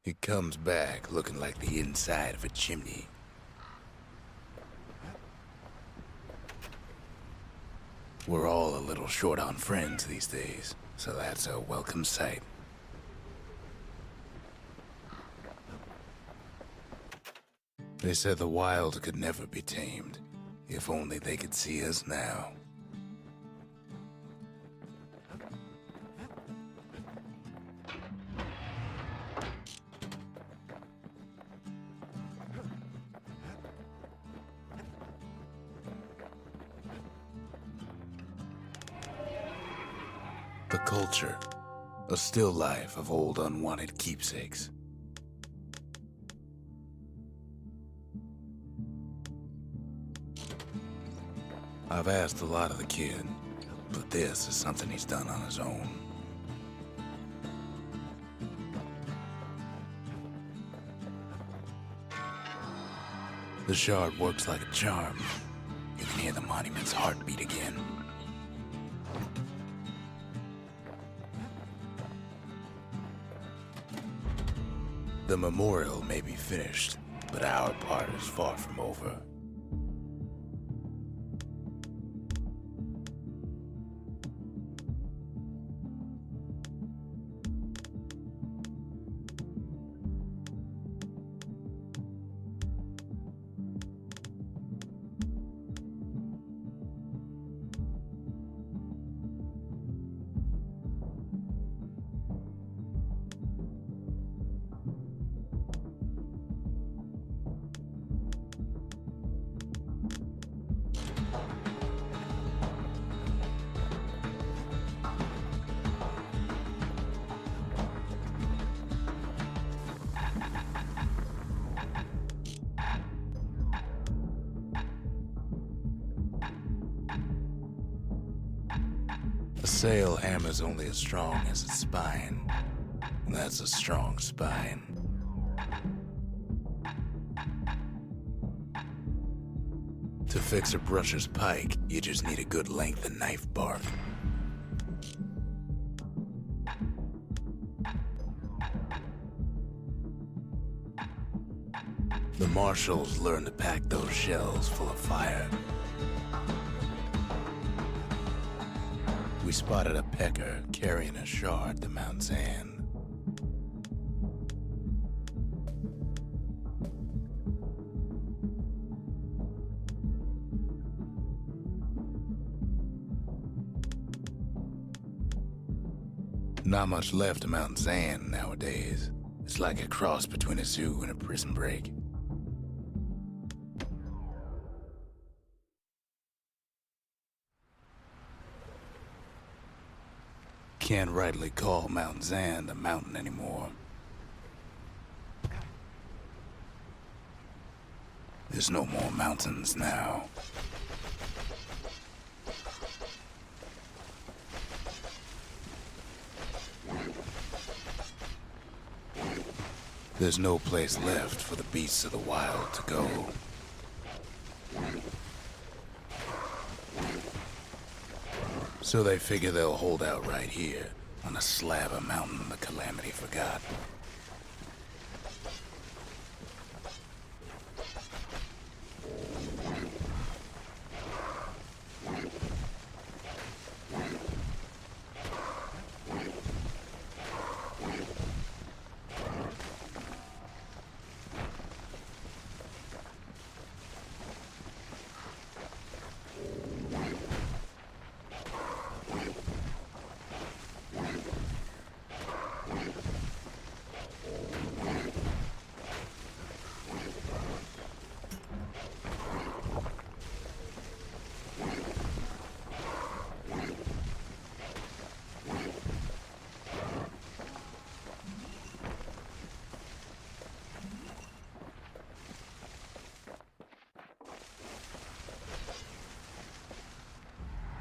He comes back looking like the inside of a chimney. We're all a little short on friends these days, so that's a welcome sight. They said the wild could never be tamed, if only they could see us now. The culture, a still life of old unwanted keepsakes. I've asked a lot of the kid, but this is something he's done on his own. The shard works like a charm. You can hear the monument's heartbeat again. The memorial may be finished, but our part is far from over. A sail hammer's only as strong as its spine. That's a strong spine. To fix a brusher's pike, you just need a good length of knife bark. The marshals learned to pack those shells full of fire. We spotted a pecker carrying a shard to Mount Zan. Not much left of Mount Zan nowadays. It's like a cross between a zoo and a prison break. Can't rightly call Mount Zan a mountain anymore. There's no more mountains now. There's no place left for the beasts of the wild to go. So they figure they'll hold out right here, on a slab of mountain the Calamity forgot.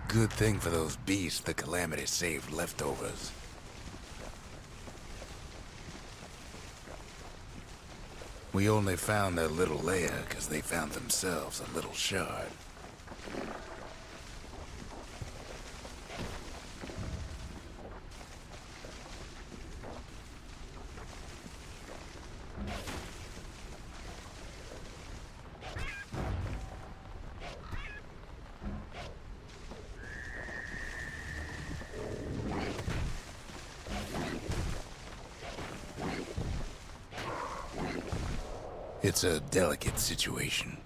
Good thing for those beasts the Calamity saved leftovers. We only found their little lair because they found themselves a little shard. It's a delicate situation.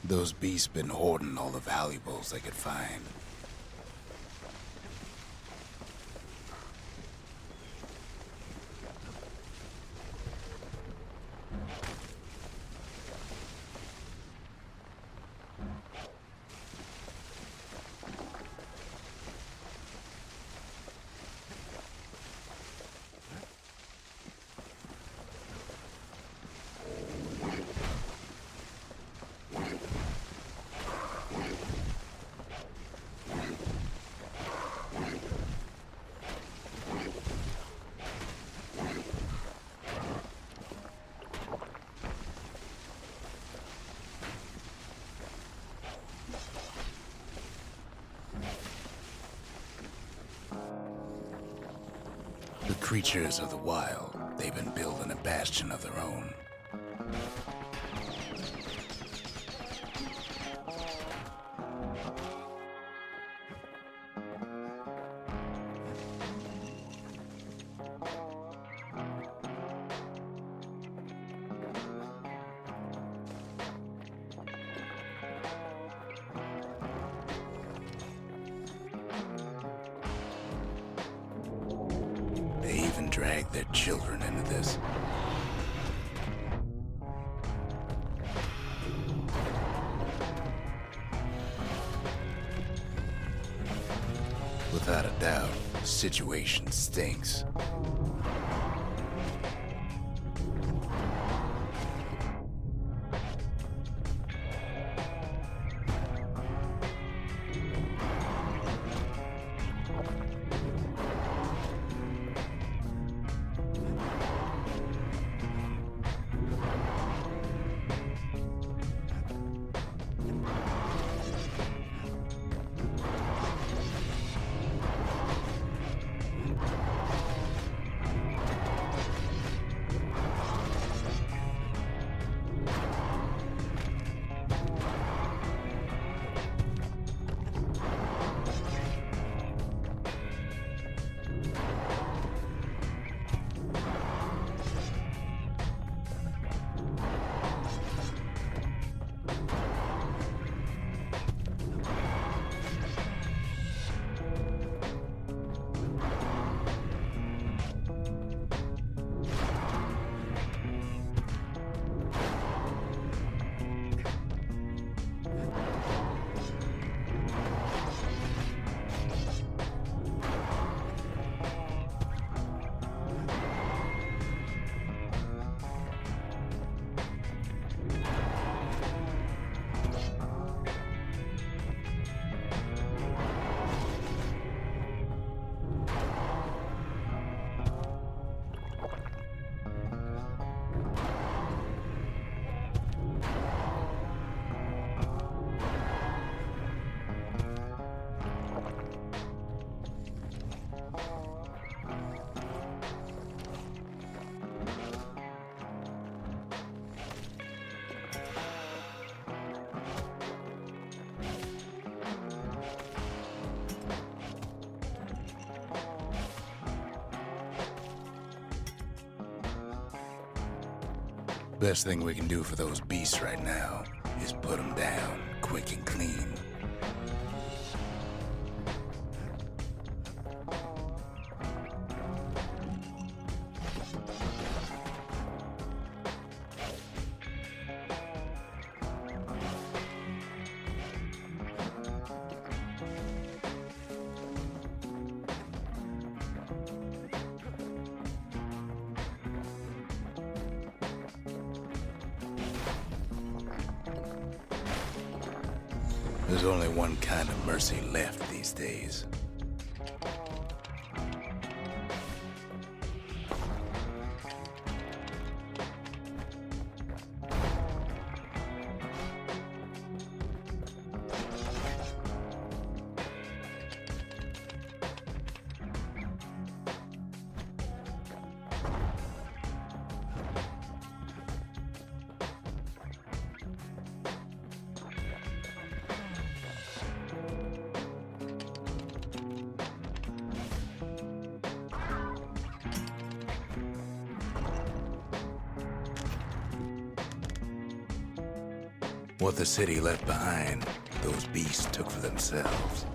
Those beasts been hoarding all the valuables they could find. The creatures of the wild, they've been building a bastion of their own. They even drag their children into this. Without a doubt, the situation stinks. Best thing we can do for those beasts right now is put them down quick and clean. There's only one kind of mercy left these days. What the city left behind, those beasts took for themselves.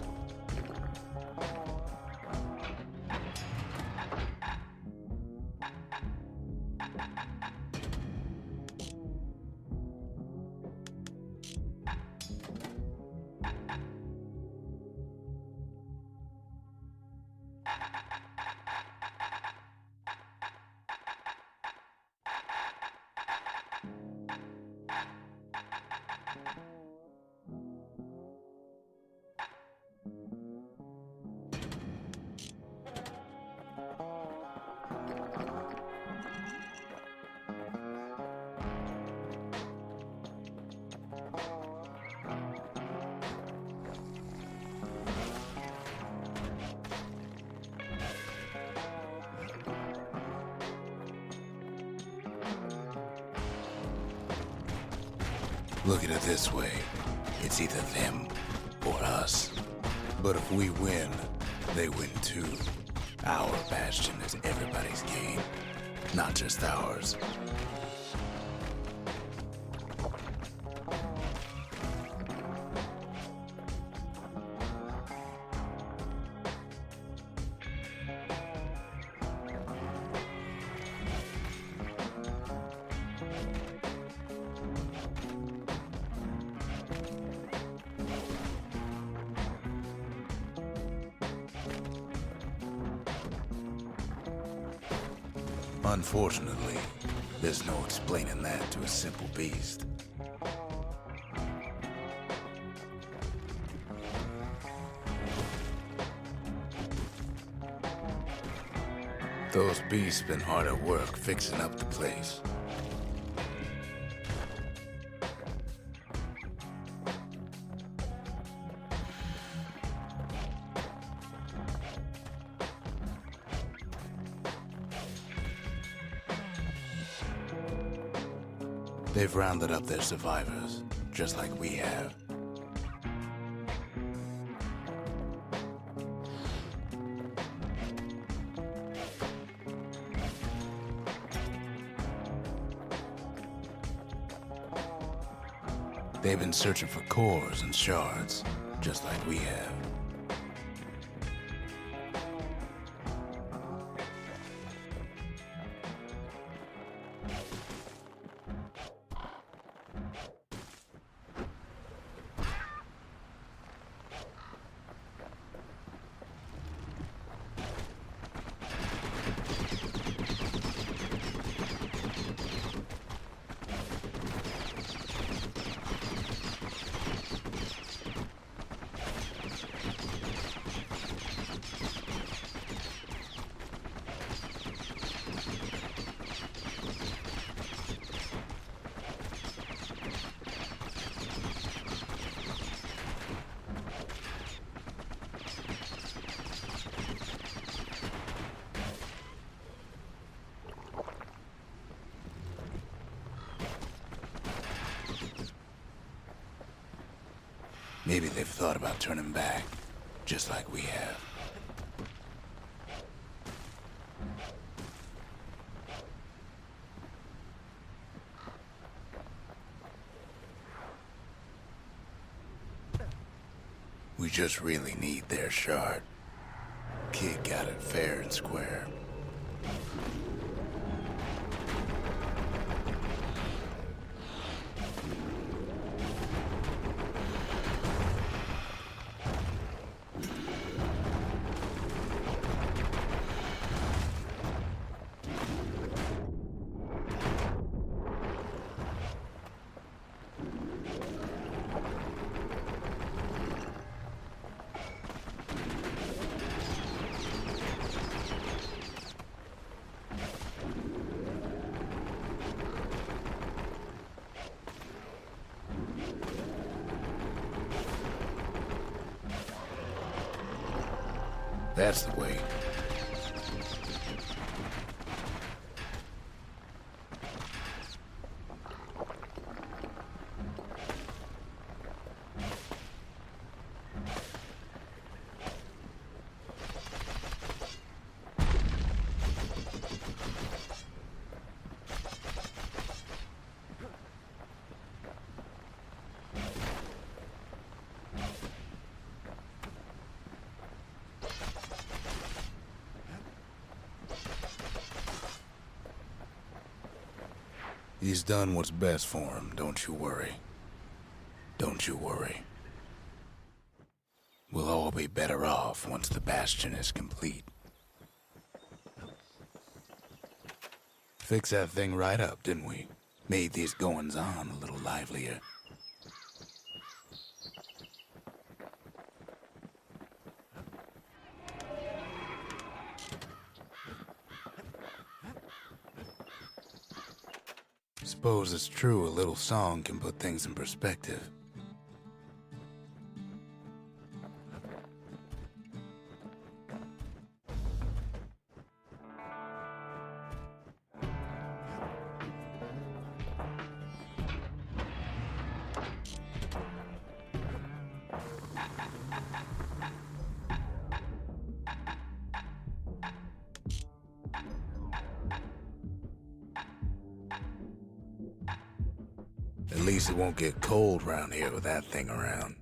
Look at it this way. It's either them or us. But if we win, they win too. Our Bastion is everybody's game, not just ours. Unfortunately, there's no explaining that to a simple beast. Those beasts been hard at work fixing up the place. They've rounded up their survivors, just like we have. They've been searching for cores and shards, just like we have. Maybe they've thought about turning back, just like we have. We just really need their shard. Kid got it fair and square. That's the way. He's done what's best for him, don't you worry. Don't you worry. We'll all be better off once the Bastion is complete. Fixed that thing right up, didn't we? Made these goings-on a little livelier. Suppose it's true a little song can put things in perspective. At least it won't get cold around here with that thing around.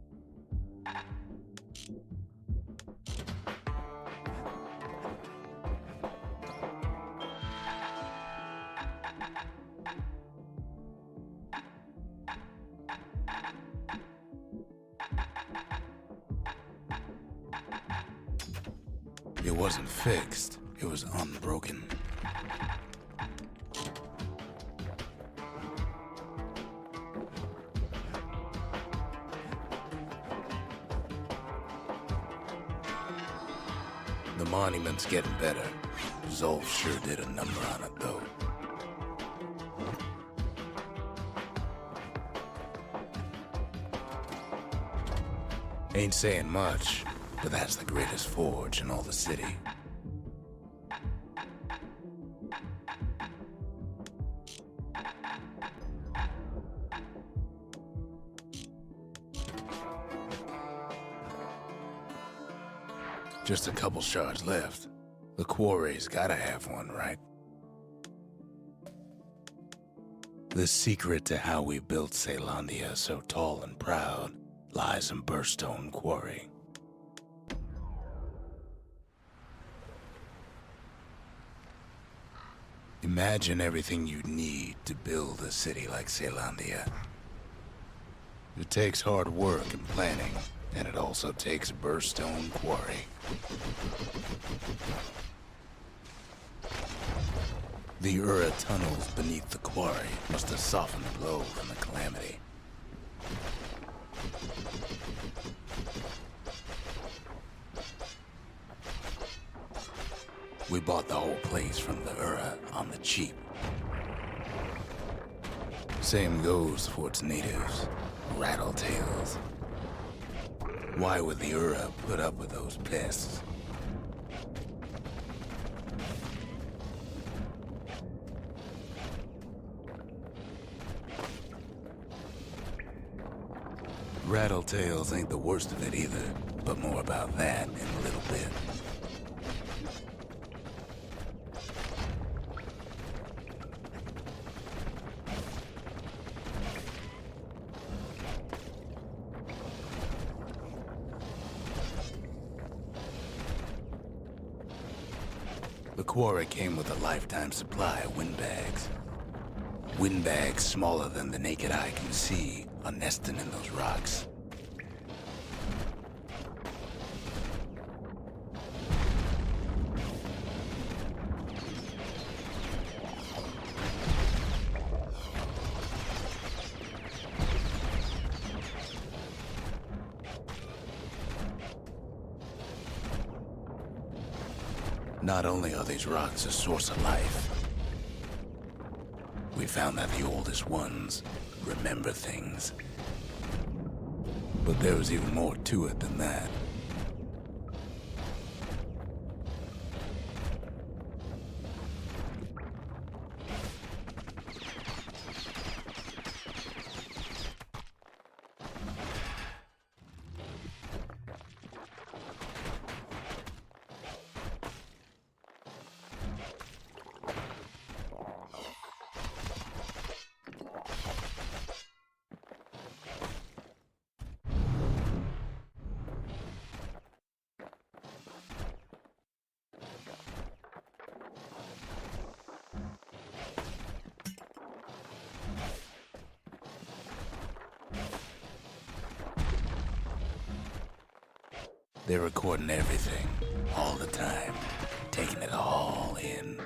It wasn't fixed, it was unbroken. The monument's getting better. Zolf sure did a number on it, though. Ain't saying much, but that's the greatest forge in all the city. Just a couple shards left. The quarry's gotta have one, right? The secret to how we built Caelondia so tall and proud lies in Burstone Quarry. Imagine everything you'd need to build a city like Caelondia. It takes hard work and planning, and it also takes Burstone Quarry. The Ura tunnels beneath the quarry must have softened the blow from the calamity. We bought the whole place from the Ura on the cheap. Same goes for its natives, rattletails. Why would the Ura put up with those pests? Rattletails ain't the worst of it either, but more about that in a little bit. The quarry came with a lifetime supply of windbags. Windbags smaller than the naked eye can see are nesting in those rocks. Not only are these rocks a source of life, we found that the oldest ones remember things. But there was even more to it than that. They're recording everything, all the time, taking it all in.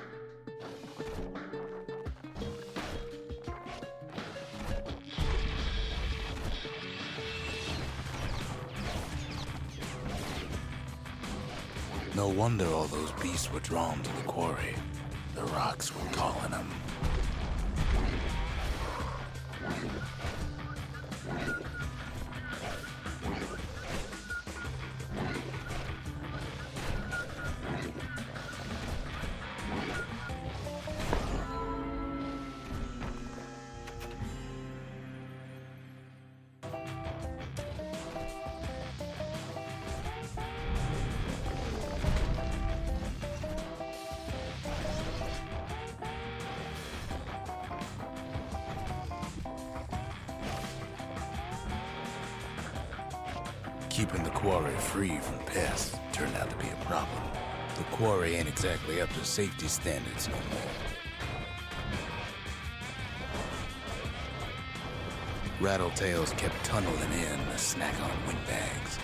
No wonder all those beasts were drawn to the quarry. The rocks were calling them. Keeping the quarry free from pests turned out to be a problem. The quarry ain't exactly up to safety standards no more. Rattletails kept tunneling in to snack on windbags.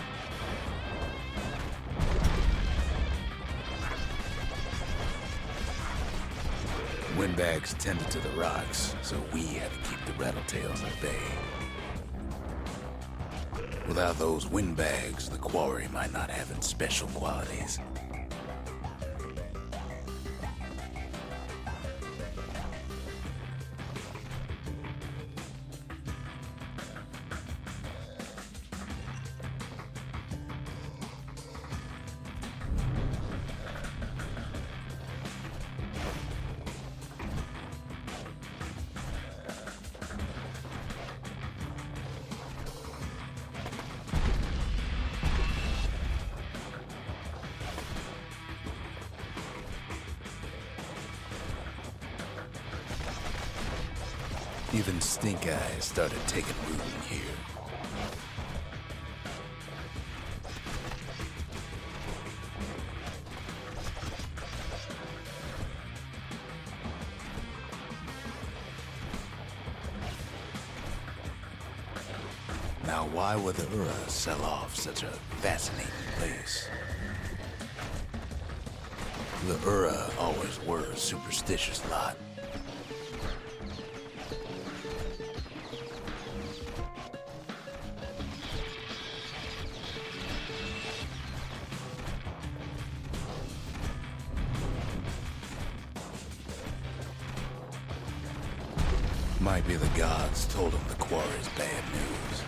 Windbags tended to the rocks, so we had to keep the rattletails at bay. Without those windbags, the quarry might not have its special qualities. Even stink eyes started taking root in here. Now, why would the Ura sell off such a fascinating place? The Ura always were a superstitious lot. Might be the gods told him the quarry's bad news.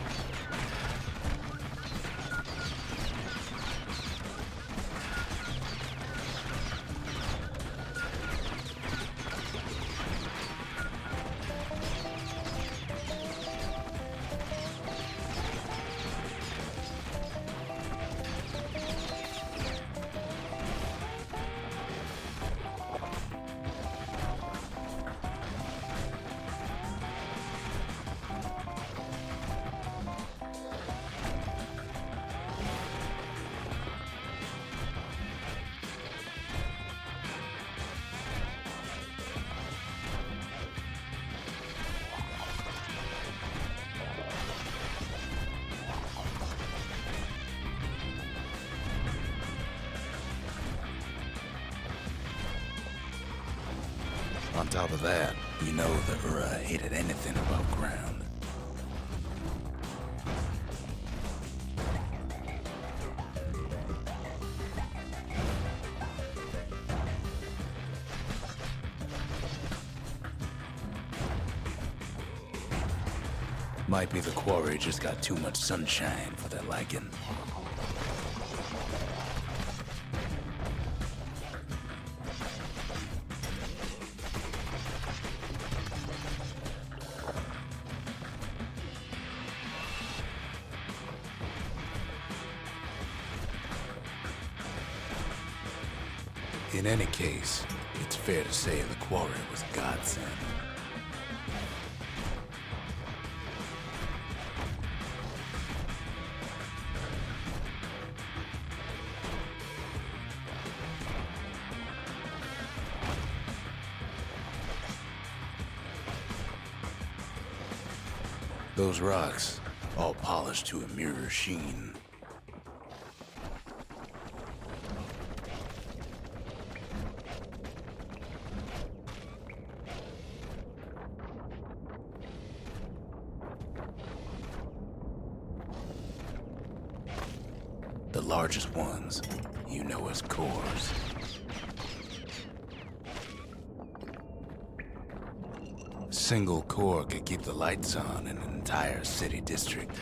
On top of that, you know the Ura hated anything above ground. Might be the quarry just got too much sunshine for their liking. In any case, it's fair to say the quarry was a godsend. Those rocks, all polished to a mirror sheen. largest ones, you know as cores. A single core could keep the lights on in an entire city district.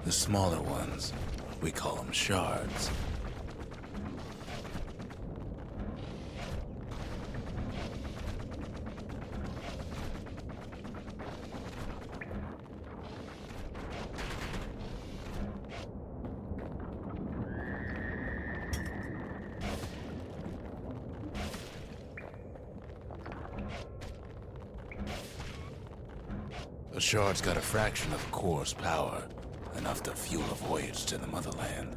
The smaller ones, we call them shards. A shard's got a fraction of a core's power, enough to fuel a voyage to the motherland.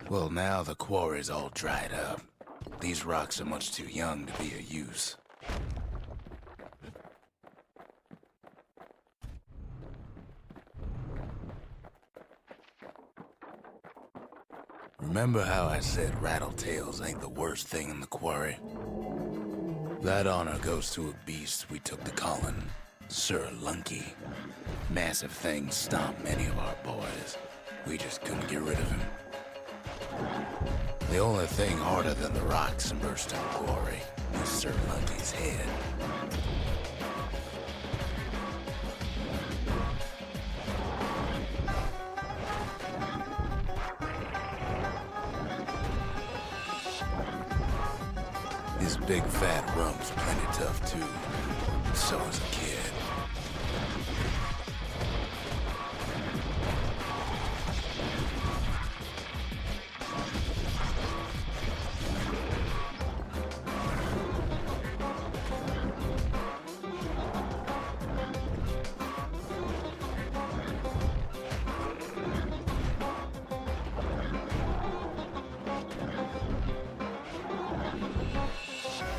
Well, now the quarry's all dried up. These rocks are much too young to be of use. Remember how I said rattletails ain't the worst thing in the quarry? That honor goes to a beast we took to Colin, Sir Lunky. Massive things stomped many of our boys. We just couldn't get rid of him. The only thing harder than the rocks and bursting quarry is Sir Lunky's head. His big fat rump's plenty tough too. So is a kid.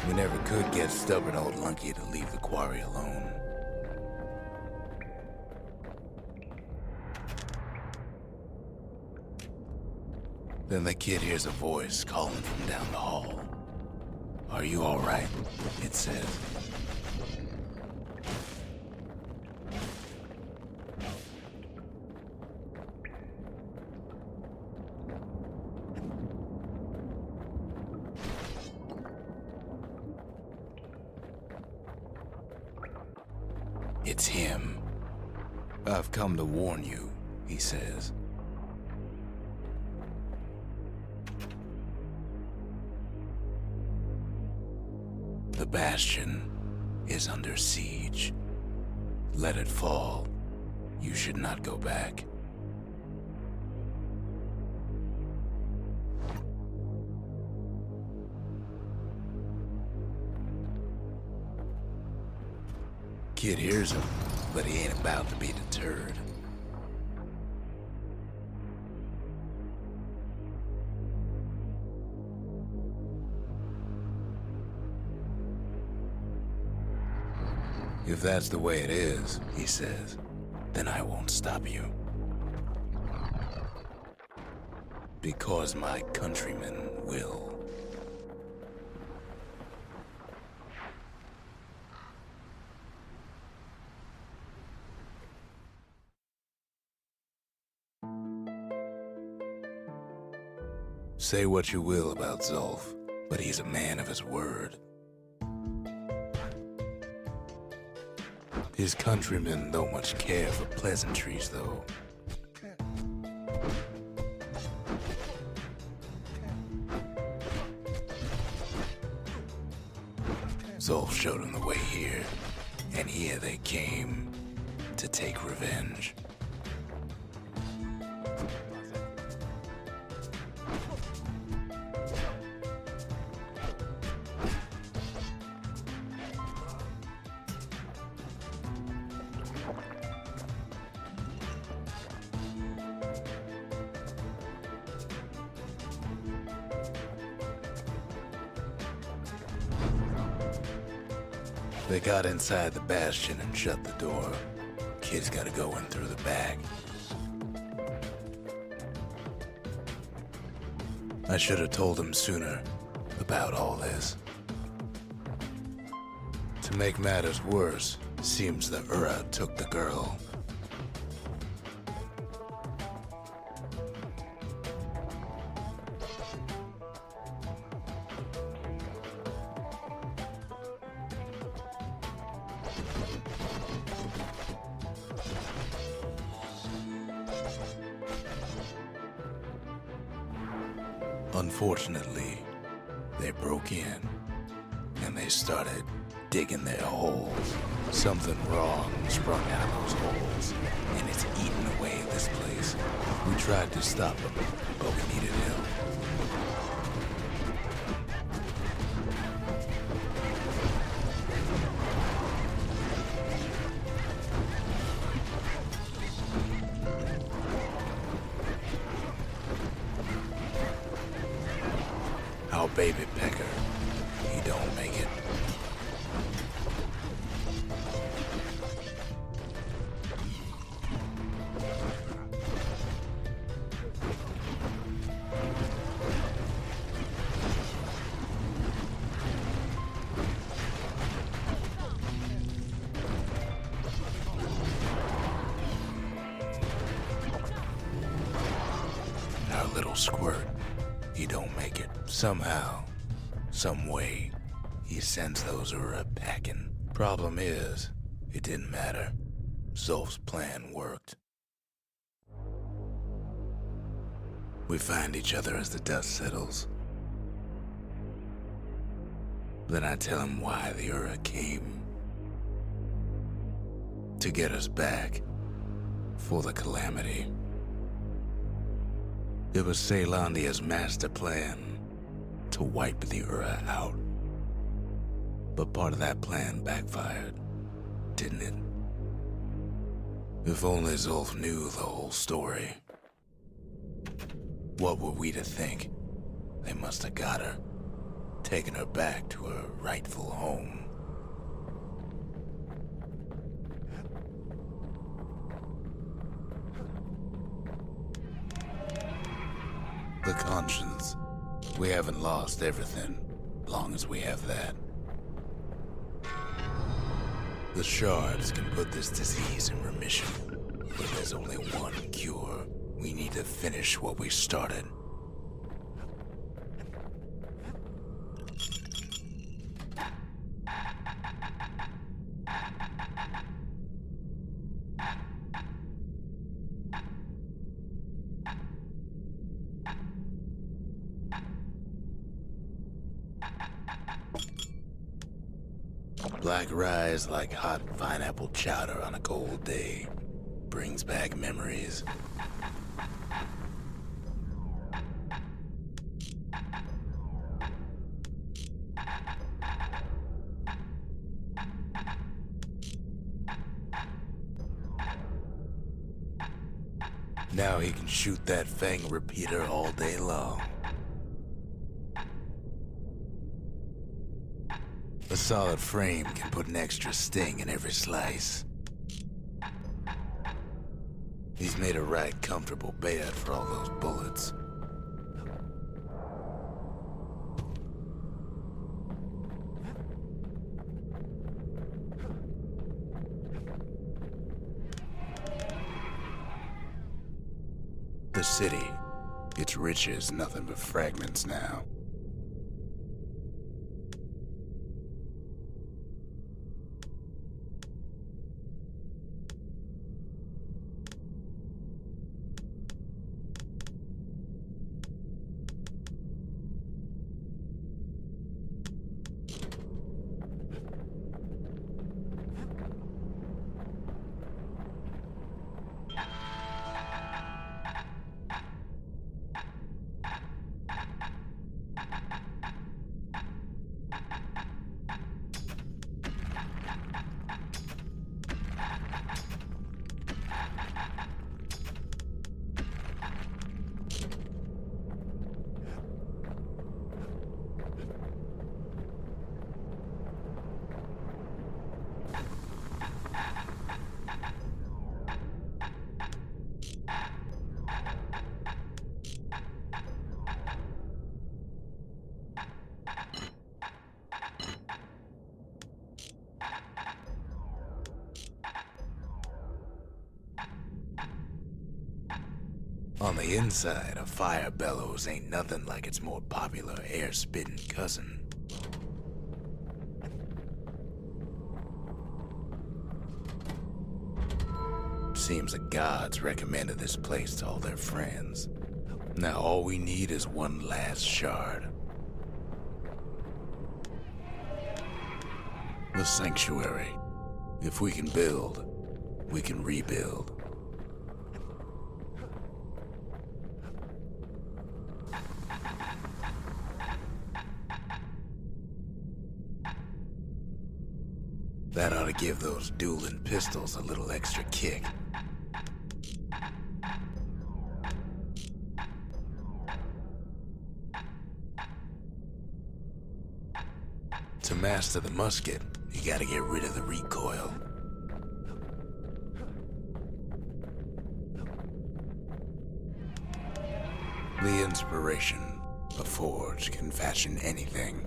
We never could get stubborn old Lunky to leave the quarry alone. Then the kid hears a voice calling from down the hall. "Are you all right?" it says. It's him. "I've come to warn you," he says. The Bastion is under siege. Let it fall. You should not go back. Kid hears him, but he ain't about to be deterred. "If that's the way it is," he says, "then I won't stop you. Because my countrymen will." Say what you will about Zulf, but he's a man of his word. His countrymen don't much care for pleasantries, though. Zolf showed them the way here, and here they came to take revenge. They got inside the Bastion and shut the door. Kid's gotta go in through the back. I should have told him sooner about all this. To make matters worse, seems the Ura took the girl. Unfortunately, they broke in, and they started digging their holes. Something wrong sprung out of those holes, and it's eating away at this place. We tried to stop them, but we needed help. Our baby pecker, he don't make it. Our little squirt, he don't make it. Somehow, some way, he sends those Ura packing. Problem is, it didn't matter. Zolf's plan worked. We find each other as the dust settles. Then I tell him why the Ura came. To get us back, for the calamity. It was Caelondia's master plan to wipe the Ura out. But part of that plan backfired, didn't it? If only Zolf knew the whole story. What were we to think? They must have got her, taken her back to her rightful home. The conscience. We haven't lost everything, long as we have that. The shards can put this disease in remission, but there's only one cure. We need to finish what we started. Black rise like hot pineapple chowder on a cold day. Brings back memories. Now he can shoot that fang repeater all day long. A solid frame can put an extra sting in every slice. He's made a right comfortable bed for all those bullets. The city, its riches nothing but fragments now. On the inside, a fire bellows ain't nothing like its more popular air-spitting cousin. Seems the gods recommended this place to all their friends. Now all we need is one last shard. The sanctuary. If we can build, we can rebuild. That ought to give those dueling pistols a little extra kick. To master the musket, you gotta get rid of the recoil. The inspiration, a forge can fashion anything.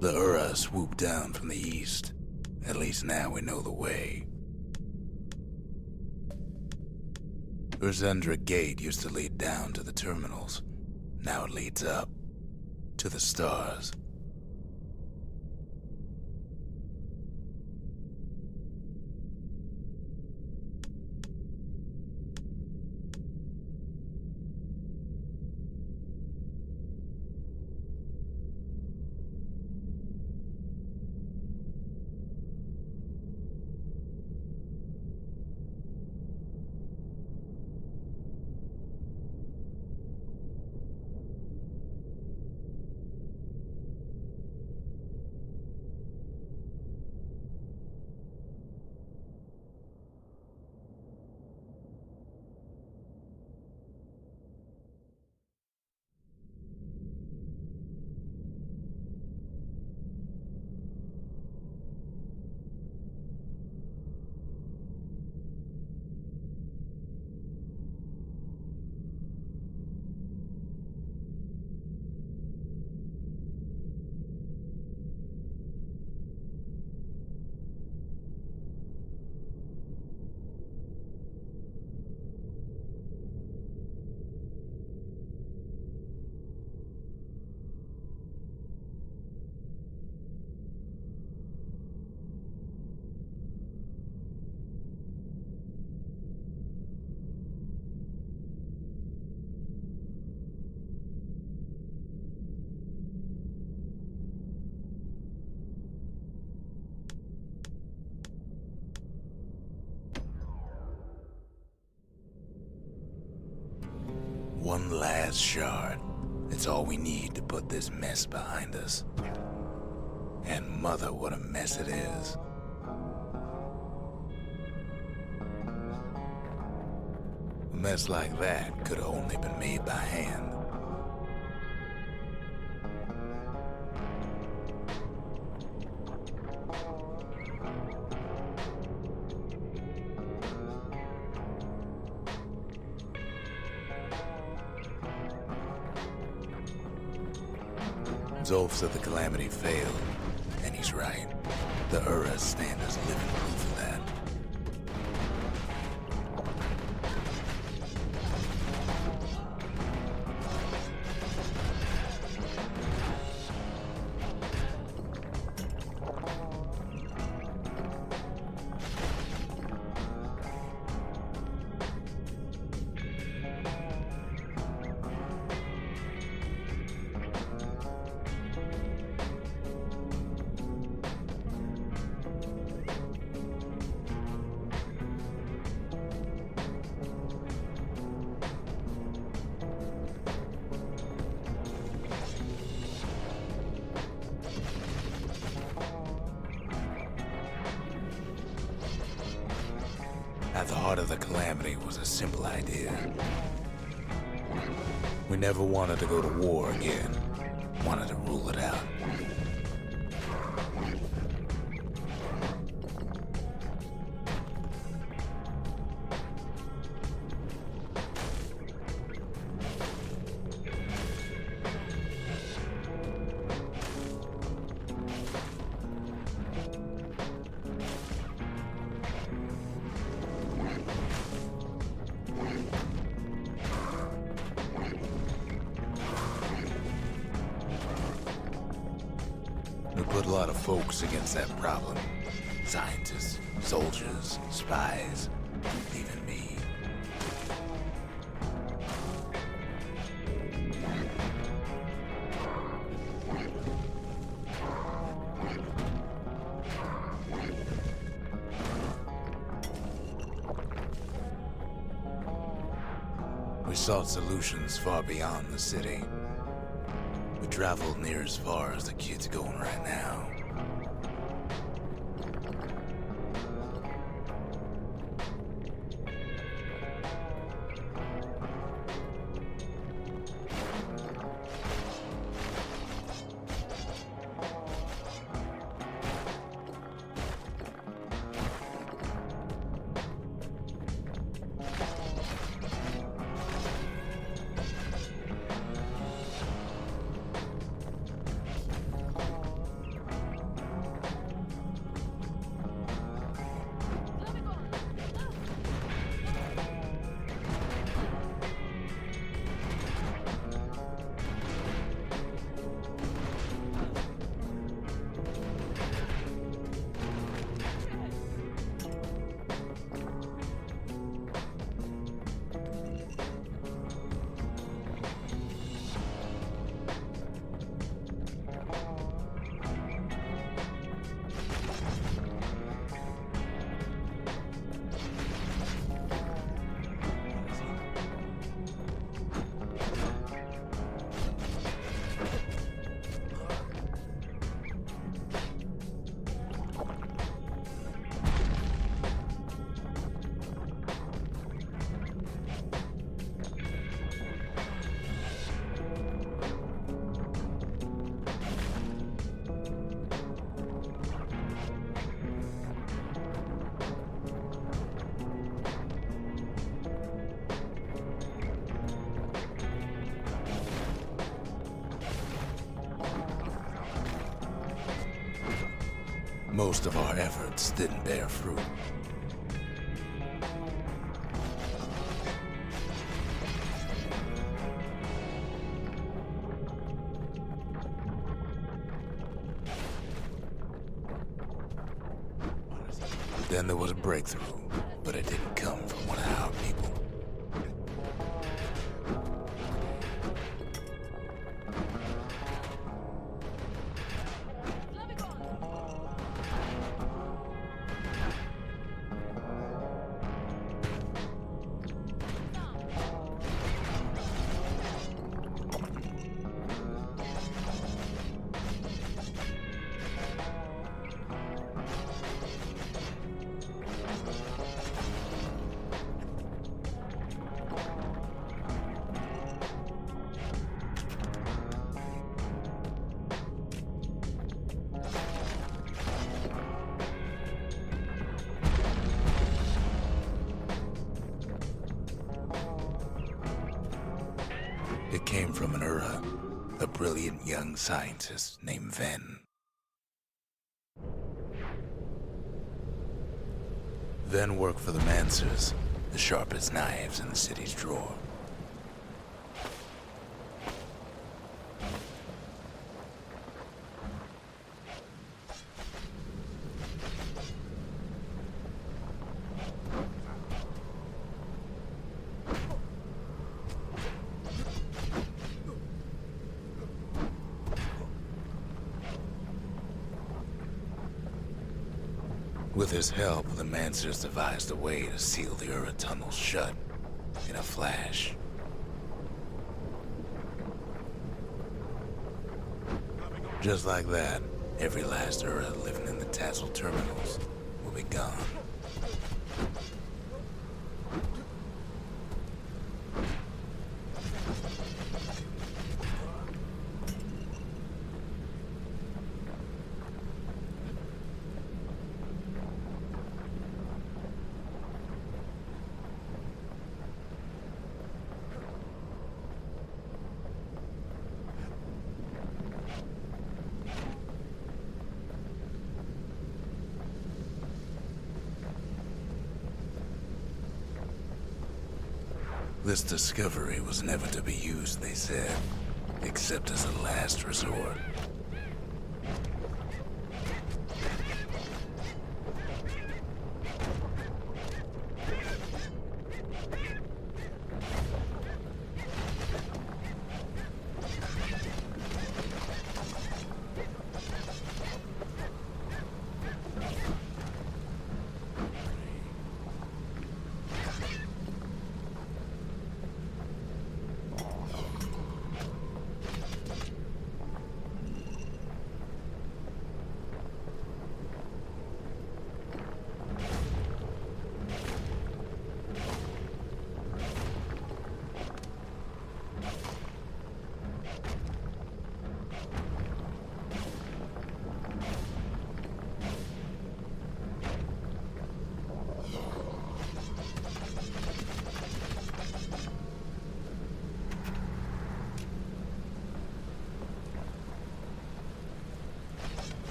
The Ura swooped down from the east. At least now we know the way. Urzendra Gate used to lead down to the terminals. Now it leads up to the stars. One last shard. It's all we need to put this mess behind us. And mother, what a mess it is. A mess like that could have only been made by hand. Zolf said the calamity failed, and he's right. The Uras stand as living proof of that. heart of the calamity was a simple idea. We never wanted to go to war again. Wanted to rule it out. We put a lot of folks against that problem. Scientists, soldiers, spies, even me. We sought solutions far beyond the city. We traveled near as far as the kid's going right now. Most of our efforts didn't bear fruit. Then there was a breakthrough, but it didn't come from one of our people. It came from an Ura, a brilliant young scientist named Ven. Ven worked for the Mancers, the sharpest knives in the city's drawer. With his help, the Mancers devised a way to seal the Ura tunnels shut in a flash. Just like that, every last Ura living in the Tassel terminals will be gone. This discovery was never to be used, they said, except as a last resort.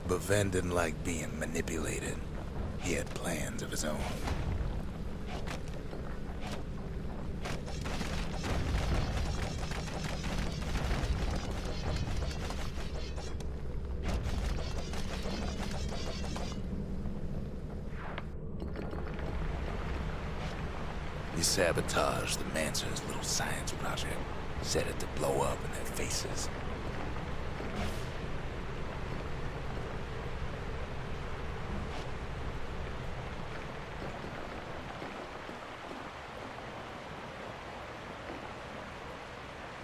But Ven didn't like being manipulated. He had plans of his own. He sabotaged the Mansor's little science project, set it to blow up in their faces.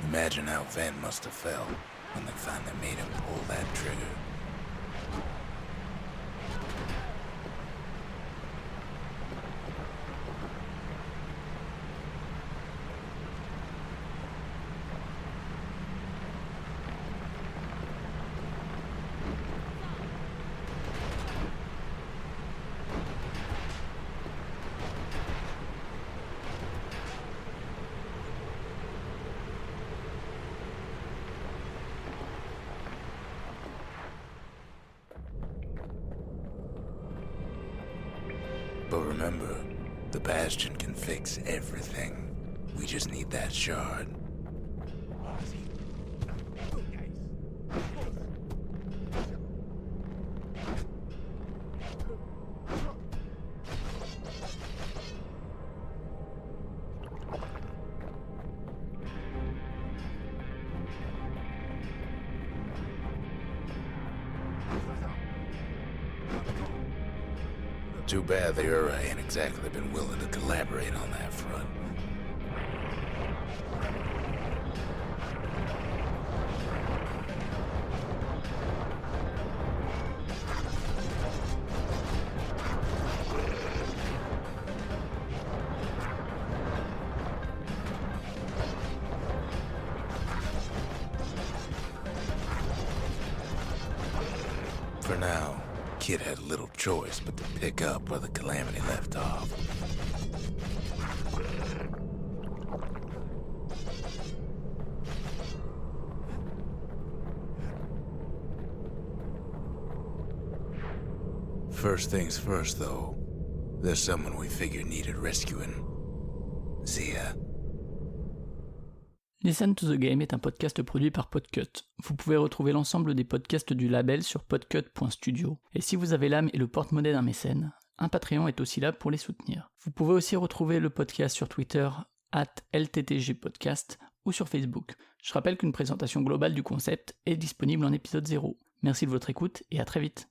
Imagine how Ven must have felt when they finally made him pull that trigger. But remember, the Bastion can fix everything. We just need that shard. Too bad the Ura ain't exactly been willing to collaborate on that front. For now, Kid had little choice but to pick up where the Calamity left off. First things first, though, there's someone we figured needed rescuing. Zia. Listen to the Game est un podcast produit par Podcut. Vous pouvez retrouver l'ensemble des podcasts du label sur podcut.studio. Et si vous avez l'âme et le porte-monnaie d'un mécène, un Patreon est aussi là pour les soutenir. Vous pouvez aussi retrouver le podcast sur Twitter @LTTG podcast ou sur Facebook. Je rappelle qu'une présentation globale du concept est disponible en épisode 0. Merci de votre écoute et à très vite.